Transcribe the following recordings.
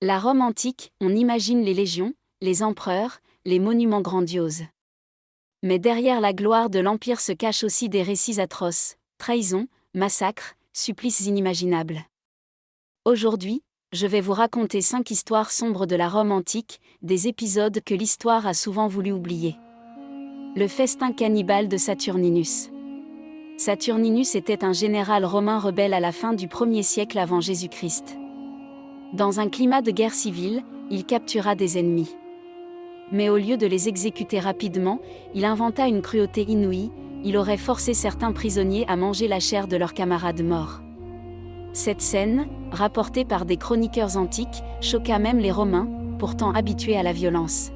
La Rome antique, on imagine les légions, les empereurs, les monuments grandioses. Mais derrière la gloire de l'Empire se cachent aussi des récits atroces, trahisons, massacres, supplices inimaginables. Aujourd'hui, je vais vous raconter 5 histoires sombres de la Rome antique, des épisodes que l'histoire a souvent voulu oublier. Le festin cannibale de Saturninus. Saturninus était un général romain rebelle à la fin du 1er siècle avant Jésus-Christ. Dans un climat de guerre civile, il captura des ennemis. Mais au lieu de les exécuter rapidement, il inventa une cruauté inouïe, il aurait forcé certains prisonniers à manger la chair de leurs camarades morts. Cette scène, rapportée par des chroniqueurs antiques, choqua même les Romains, pourtant habitués à la violence.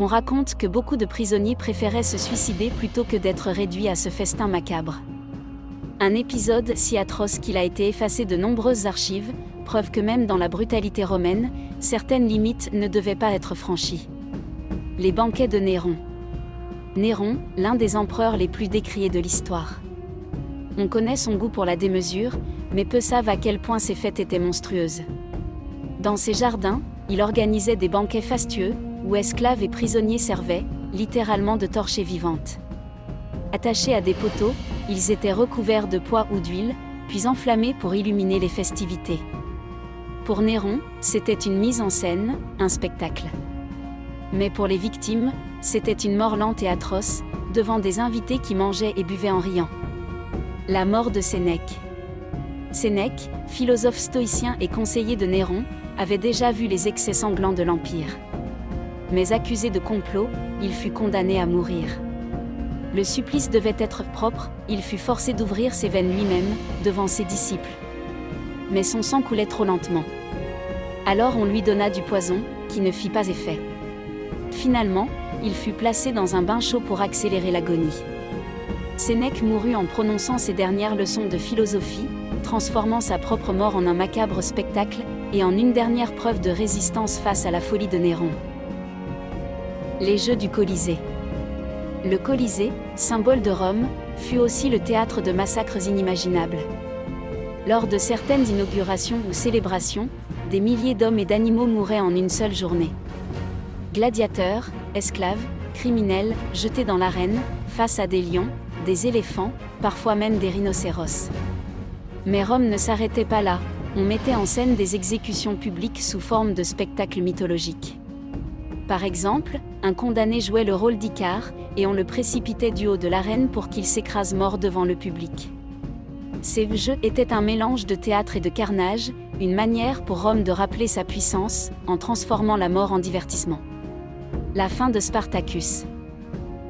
On raconte que beaucoup de prisonniers préféraient se suicider plutôt que d'être réduits à ce festin macabre. Un épisode si atroce qu'il a été effacé de nombreuses archives, preuve que même dans la brutalité romaine, certaines limites ne devaient pas être franchies. Les banquets de Néron. Néron, l'un des empereurs les plus décriés de l'histoire. On connaît son goût pour la démesure, mais peu savent à quel point ses fêtes étaient monstrueuses. Dans ses jardins, il organisait des banquets fastueux, où esclaves et prisonniers servaient, littéralement de torchées vivantes. Attachés à des poteaux, ils étaient recouverts de pois ou d'huile, puis enflammés pour illuminer les festivités. Pour Néron, c'était une mise en scène, un spectacle. Mais pour les victimes, c'était une mort lente et atroce, devant des invités qui mangeaient et buvaient en riant. La mort de Sénèque. Sénèque, philosophe stoïcien et conseiller de Néron, avait déjà vu les excès sanglants de l'Empire. Mais accusé de complot, il fut condamné à mourir. Le supplice devait être propre, il fut forcé d'ouvrir ses veines lui-même, devant ses disciples. Mais son sang coulait trop lentement. Alors on lui donna du poison, qui ne fit pas effet. Finalement, il fut placé dans un bain chaud pour accélérer l'agonie. Sénèque mourut en prononçant ses dernières leçons de philosophie, transformant sa propre mort en un macabre spectacle, et en une dernière preuve de résistance face à la folie de Néron. Les Jeux du Colisée. Le Colisée, symbole de Rome, fut aussi le théâtre de massacres inimaginables. Lors de certaines inaugurations ou célébrations, des milliers d'hommes et d'animaux mouraient en une seule journée. Gladiateurs, esclaves, criminels, jetés dans l'arène, face à des lions, des éléphants, parfois même des rhinocéros. Mais Rome ne s'arrêtait pas là, on mettait en scène des exécutions publiques sous forme de spectacles mythologiques. Par exemple, un condamné jouait le rôle d'Icare, et on le précipitait du haut de l'arène pour qu'il s'écrase mort devant le public. Ces jeux étaient un mélange de théâtre et de carnage, une manière pour Rome de rappeler sa puissance, en transformant la mort en divertissement. La fin de Spartacus.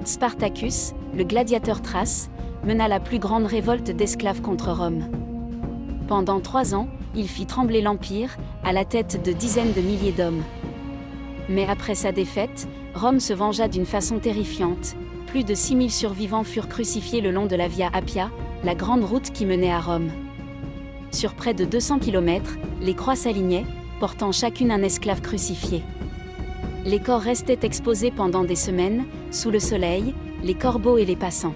Spartacus, le gladiateur thrace, mena la plus grande révolte d'esclaves contre Rome. Pendant 3 ans, il fit trembler l'Empire, à la tête de dizaines de milliers d'hommes. Mais après sa défaite, Rome se vengea d'une façon terrifiante. Plus de 6000 survivants furent crucifiés le long de la Via Appia, la grande route qui menait à Rome. Sur près de 200 km, les croix s'alignaient, portant chacune un esclave crucifié. Les corps restaient exposés pendant des semaines, sous le soleil, les corbeaux et les passants.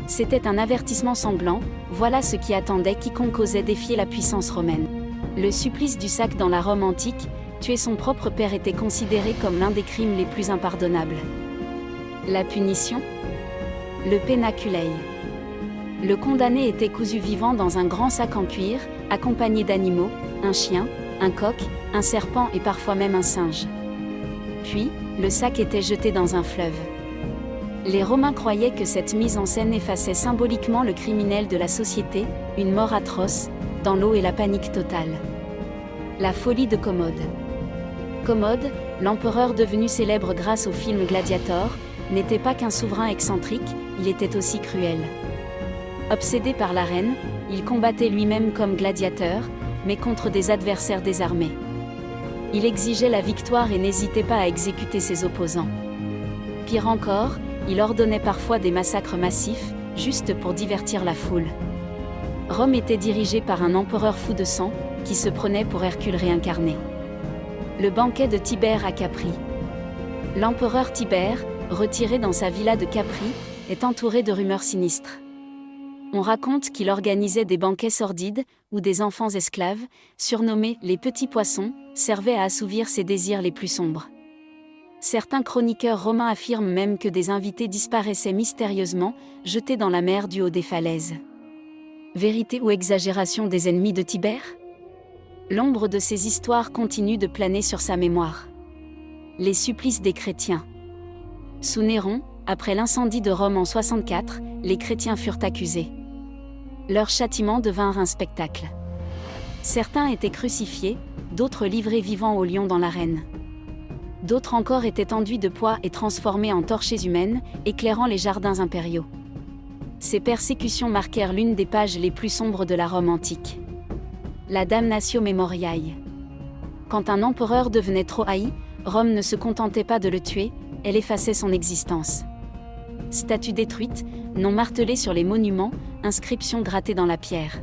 C'était un avertissement sanglant, voilà ce qui attendait quiconque osait défier la puissance romaine. Le supplice du sac dans la Rome antique, tuer son propre père était considéré comme l'un des crimes les plus impardonnables. La punition. Le pénaculei. Le condamné était cousu vivant dans un grand sac en cuir, accompagné d'animaux, un chien, un coq, un serpent et parfois même un singe. Puis, le sac était jeté dans un fleuve. Les Romains croyaient que cette mise en scène effaçait symboliquement le criminel de la société, une mort atroce, dans l'eau et la panique totale. La folie de Commode. Commode, l'empereur devenu célèbre grâce au film Gladiator, n'était pas qu'un souverain excentrique, il était aussi cruel. Obsédé par la reine, il combattait lui-même comme gladiateur, mais contre des adversaires désarmés. Il exigeait la victoire et n'hésitait pas à exécuter ses opposants. Pire encore, il ordonnait parfois des massacres massifs, juste pour divertir la foule. Rome était dirigée par un empereur fou de sang, qui se prenait pour Hercule réincarné. Le banquet de Tibère à Capri. L'empereur Tibère, retiré dans sa villa de Capri, est entouré de rumeurs sinistres. On raconte qu'il organisait des banquets sordides, où des enfants esclaves, surnommés les petits poissons, servaient à assouvir ses désirs les plus sombres. Certains chroniqueurs romains affirment même que des invités disparaissaient mystérieusement, jetés dans la mer du haut des falaises. Vérité ou exagération des ennemis de Tibère ? L'ombre de ces histoires continue de planer sur sa mémoire. Les supplices des chrétiens. Sous Néron, après l'incendie de Rome en 64, les chrétiens furent accusés. Leur châtiment devint un spectacle. Certains étaient crucifiés, d'autres livrés vivants aux lions dans l'arène. D'autres encore étaient enduits de poids et transformés en torchées humaines, éclairant les jardins impériaux. Ces persécutions marquèrent l'une des pages les plus sombres de la Rome antique. La damnatio memoriae. Quand un empereur devenait trop haï, Rome ne se contentait pas de le tuer, elle effaçait son existence. Statues détruites, noms martelés sur les monuments, inscriptions grattées dans la pierre.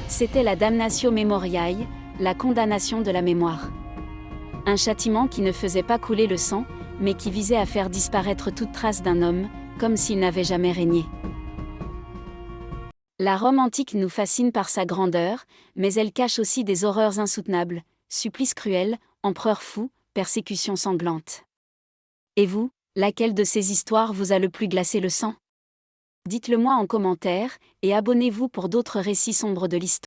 C'était la damnatio memoriae, la condamnation de la mémoire. Un châtiment qui ne faisait pas couler le sang, mais qui visait à faire disparaître toute trace d'un homme, comme s'il n'avait jamais régné. La Rome antique nous fascine par sa grandeur, mais elle cache aussi des horreurs insoutenables, supplices cruels, empereurs fous, persécutions sanglantes. Et vous, laquelle de ces histoires vous a le plus glacé le sang ? Dites-le moi en commentaire, et abonnez-vous pour d'autres récits sombres de l'histoire.